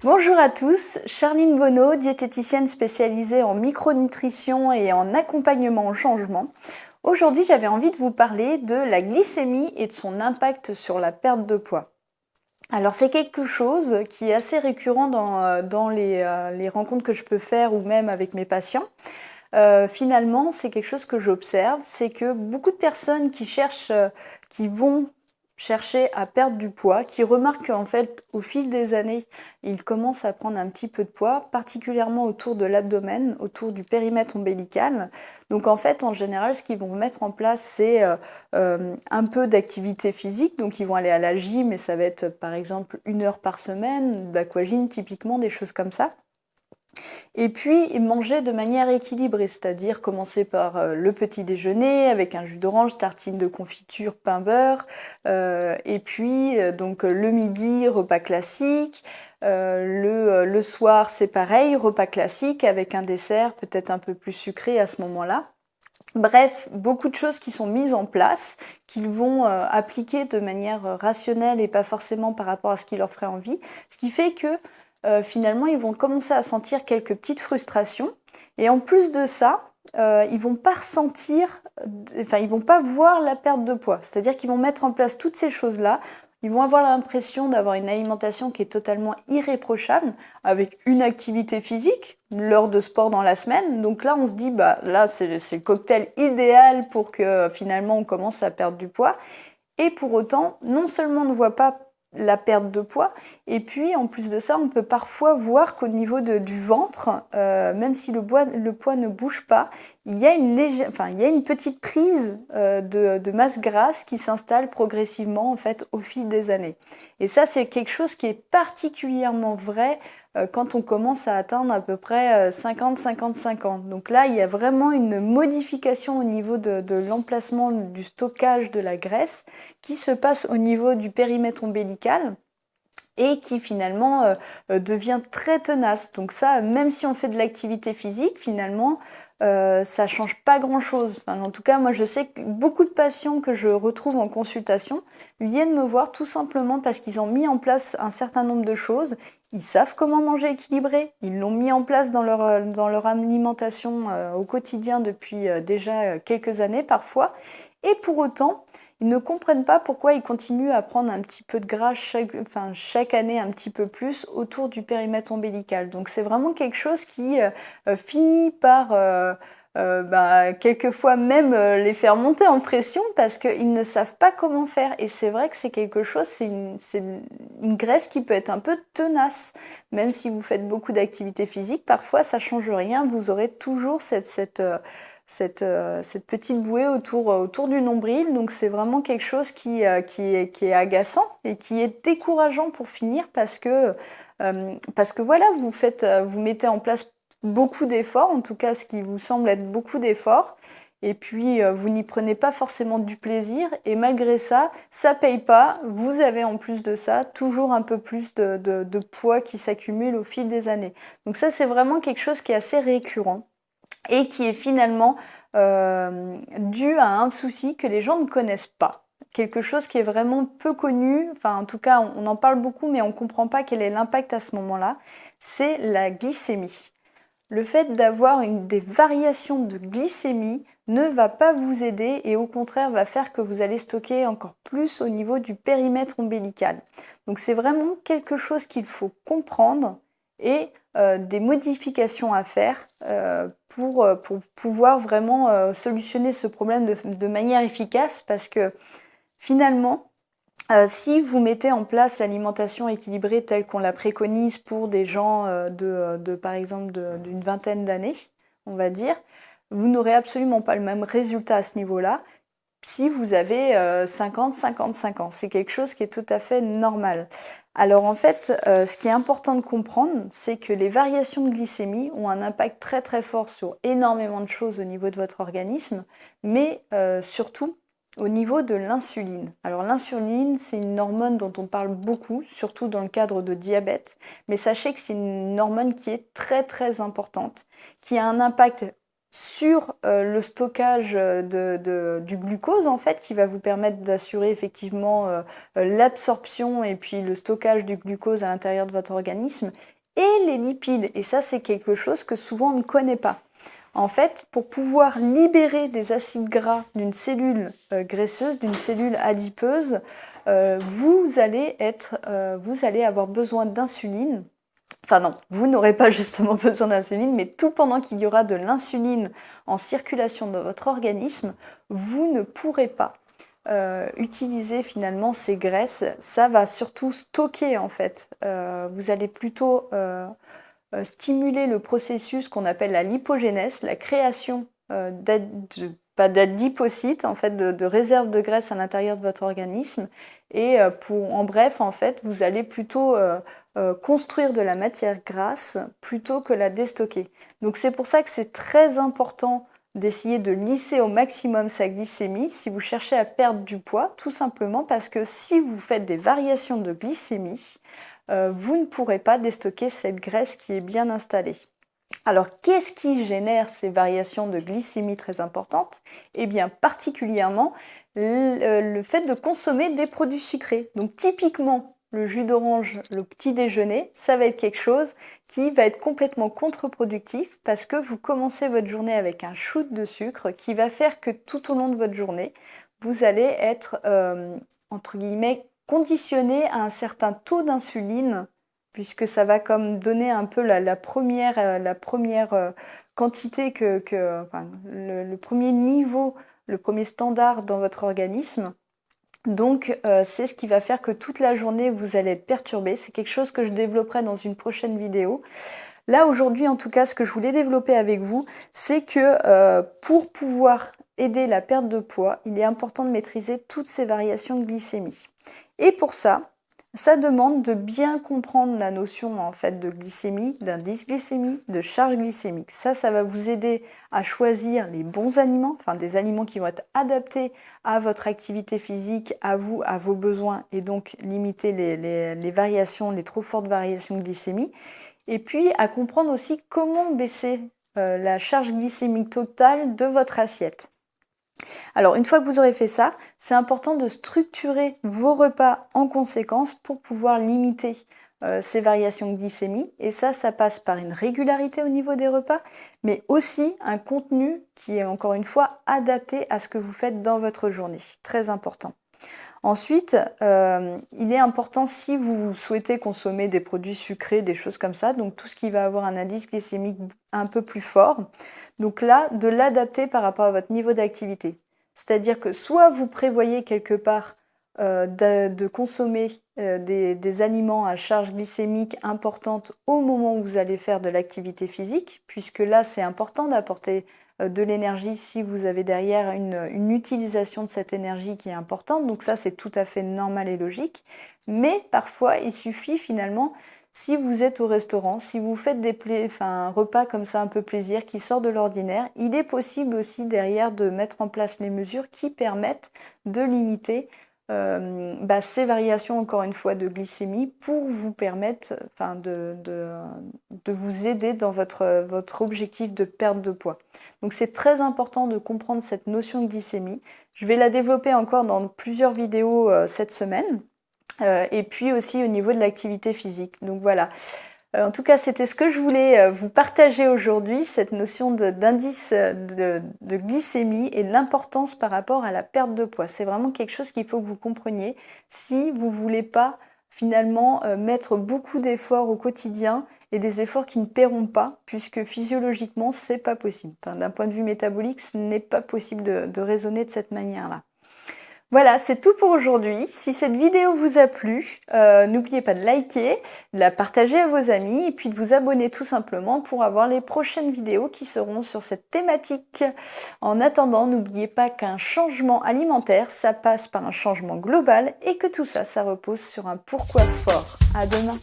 Bonjour à tous, Charline Bonneau, diététicienne spécialisée en micronutrition et en accompagnement au changement. Aujourd'hui, j'avais envie de vous parler de la glycémie et de son impact sur la perte de poids. Alors c'est quelque chose qui est assez récurrent dans les rencontres que je peux faire ou même avec mes patients. Finalement, c'est quelque chose que j'observe, c'est que beaucoup de personnes qui vont chercher à perdre du poids, qui remarquent qu'en fait, au fil des années, ils commencent à prendre un petit peu de poids, particulièrement autour de l'abdomen, autour du périmètre ombilical. Donc en fait, en général, ce qu'ils vont mettre en place, c'est un peu d'activité physique. Donc ils vont aller à la gym, et ça va être par exemple 1 heure par semaine, de l'aquagym typiquement, des choses comme ça. Et puis manger de manière équilibrée, c'est-à-dire commencer par le petit déjeuner avec un jus d'orange, tartine de confiture, pain beurre, et puis donc le midi, repas classique, le soir c'est pareil, repas classique avec un dessert peut-être un peu plus sucré à ce moment-là. Bref, beaucoup de choses qui sont mises en place, qu'ils vont appliquer de manière rationnelle et pas forcément par rapport à ce qui leur ferait envie, ce qui fait que finalement ils vont commencer à sentir quelques petites frustrations, et en plus de ça, ils vont pas ils vont pas voir la perte de poids, c'est-à-dire qu'ils vont mettre en place toutes ces choses-là. Ils vont avoir l'impression d'avoir une alimentation qui est totalement irréprochable, avec une activité physique, l'heure de sport dans la semaine. Donc là, on se dit, bah là, c'est le cocktail idéal pour que finalement on commence à perdre du poids. Et pour autant, non seulement on ne voit pas la perte de poids, et puis en plus de ça, on peut parfois voir qu'au niveau du ventre, même si le poids ne bouge pas, il y a une petite prise de masse grasse qui s'installe progressivement en fait au fil des années. Et ça, c'est quelque chose qui est particulièrement vrai quand on commence à atteindre à peu près 50-55 ans. Donc là, il y a vraiment une modification au niveau de l'emplacement du stockage de la graisse qui se passe au niveau du périmètre ombilical et qui finalement devient très tenace. Donc ça, même si on fait de l'activité physique, finalement, ça change pas grand-chose. Enfin, en tout cas, moi, je sais que beaucoup de patients que je retrouve en consultation viennent me voir tout simplement parce qu'ils ont mis en place un certain nombre de choses. Ils savent comment manger équilibré. Ils l'ont mis en place dans leur alimentation au quotidien depuis déjà quelques années parfois. Et pour autant, ils ne comprennent pas pourquoi ils continuent à prendre un petit peu de gras chaque année un petit peu plus autour du périmètre ombilical. Donc c'est vraiment quelque chose qui finit par quelquefois même les faire monter en pression parce qu'ils ne savent pas comment faire. Et c'est vrai que c'est quelque chose, c'est une graisse qui peut être un peu tenace. Même si vous faites beaucoup d'activité physique, parfois ça change rien, vous aurez toujours cette petite bouée autour du nombril. Donc c'est vraiment quelque chose qui est agaçant et qui est décourageant pour finir parce que voilà, vous mettez en place beaucoup d'efforts, en tout cas ce qui vous semble être beaucoup d'efforts, et puis vous n'y prenez pas forcément du plaisir, et malgré ça, ça paye pas, vous avez en plus de ça toujours un peu plus de poids qui s'accumule au fil des années. Donc ça, c'est vraiment quelque chose qui est assez récurrent et qui est finalement dû à un souci que les gens ne connaissent pas. Quelque chose qui est vraiment peu connu, enfin en tout cas on en parle beaucoup mais on ne comprend pas quel est l'impact à ce moment-là, c'est la glycémie. Le fait d'avoir des variations de glycémie ne va pas vous aider et au contraire va faire que vous allez stocker encore plus au niveau du périmètre ombilical. Donc c'est vraiment quelque chose qu'il faut comprendre et des modifications à faire pour pouvoir vraiment solutionner ce problème de manière efficace, parce que finalement, si vous mettez en place l'alimentation équilibrée telle qu'on la préconise pour des gens par exemple d'une vingtaine d'années, on va dire, vous n'aurez absolument pas le même résultat à ce niveau-là si vous avez 50-55 ans. C'est quelque chose qui est tout à fait normal. Alors en fait, ce qui est important de comprendre, c'est que les variations de glycémie ont un impact très très fort sur énormément de choses au niveau de votre organisme, mais surtout au niveau de l'insuline. Alors l'insuline, c'est une hormone dont on parle beaucoup, surtout dans le cadre de diabète, mais sachez que c'est une hormone qui est très très importante, qui a un impact sur le stockage du glucose en fait, qui va vous permettre d'assurer effectivement l'absorption et puis le stockage du glucose à l'intérieur de votre organisme, et les lipides. Et ça, c'est quelque chose que souvent on ne connaît pas. En fait, pour pouvoir libérer des acides gras d'une cellule graisseuse, d'une cellule adipeuse, vous allez avoir besoin d'insuline. Enfin non, vous n'aurez pas justement besoin d'insuline, mais tout pendant qu'il y aura de l'insuline en circulation dans votre organisme, vous ne pourrez pas utiliser finalement ces graisses. Ça va surtout stocker en fait. Vous allez plutôt stimuler le processus qu'on appelle la lipogénèse, la création pas d'adipocytes, en fait, de réserves de graisse à l'intérieur de votre organisme. Et en bref, en fait, vous allez plutôt construire de la matière grasse plutôt que la déstocker. Donc c'est pour ça que c'est très important d'essayer de lisser au maximum sa glycémie si vous cherchez à perdre du poids, tout simplement parce que si vous faites des variations de glycémie, vous ne pourrez pas déstocker cette graisse qui est bien installée. Alors, qu'est-ce qui génère ces variations de glycémie très importantes? Eh bien, particulièrement le fait de consommer des produits sucrés. Donc, typiquement, le jus d'orange, le petit déjeuner, ça va être quelque chose qui va être complètement contre-productif parce que vous commencez votre journée avec un shoot de sucre qui va faire que tout au long de votre journée, vous allez être, entre guillemets, conditionné à un certain taux d'insuline, puisque ça va comme donner un peu la première quantité enfin, le premier niveau, le premier standard dans votre organisme. Donc c'est ce qui va faire que toute la journée vous allez être perturbé. C'est quelque chose que je développerai dans une prochaine vidéo. Là aujourd'hui en tout cas, ce que je voulais développer avec vous, c'est que pour pouvoir aider la perte de poids, il est important de maîtriser toutes ces variations de glycémie. Et pour ça demande de bien comprendre la notion en fait de glycémie, d'indice glycémique, de charge glycémique. Ça va vous aider à choisir les bons aliments, enfin des aliments qui vont être adaptés à votre activité physique, à vous, à vos besoins, et donc limiter les variations, les trop fortes variations de glycémie. Et puis à comprendre aussi comment baisser la charge glycémique totale de votre assiette. Alors, une fois que vous aurez fait ça, c'est important de structurer vos repas en conséquence pour pouvoir limiter ces variations de glycémie. Et ça passe par une régularité au niveau des repas, mais aussi un contenu qui est encore une fois adapté à ce que vous faites dans votre journée. Très important. Ensuite, il est important si vous souhaitez consommer des produits sucrés, des choses comme ça, donc tout ce qui va avoir un indice glycémique un peu plus fort, donc là, de l'adapter par rapport à votre niveau d'activité. C'est-à-dire que soit vous prévoyez quelque part de consommer des aliments à charge glycémique importante au moment où vous allez faire de l'activité physique, puisque là c'est important d'apporter de l'énergie si vous avez derrière une utilisation de cette énergie qui est importante, donc ça c'est tout à fait normal et logique, mais parfois il suffit finalement, si vous êtes au restaurant, si vous faites un repas comme ça un peu plaisir qui sort de l'ordinaire, il est possible aussi derrière de mettre en place les mesures qui permettent de limiter ces variations encore une fois de glycémie pour vous permettre de vous aider dans votre objectif de perte de poids. Donc c'est très important de comprendre cette notion de glycémie. Je vais la développer encore dans plusieurs vidéos cette semaine. Et puis aussi au niveau de l'activité physique. Donc voilà. En tout cas, c'était ce que je voulais vous partager aujourd'hui, cette notion d'indice de glycémie et l'importance par rapport à la perte de poids. C'est vraiment quelque chose qu'il faut que vous compreniez si vous ne voulez pas finalement mettre beaucoup d'efforts au quotidien et des efforts qui ne paieront pas, puisque physiologiquement, c'est pas possible. Enfin, d'un point de vue métabolique, ce n'est pas possible de raisonner de cette manière-là. Voilà, c'est tout pour aujourd'hui. Si cette vidéo vous a plu, n'oubliez pas de liker, de la partager à vos amis et puis de vous abonner tout simplement pour avoir les prochaines vidéos qui seront sur cette thématique. En attendant, n'oubliez pas qu'un changement alimentaire, ça passe par un changement global et que tout ça, ça repose sur un pourquoi fort. À demain.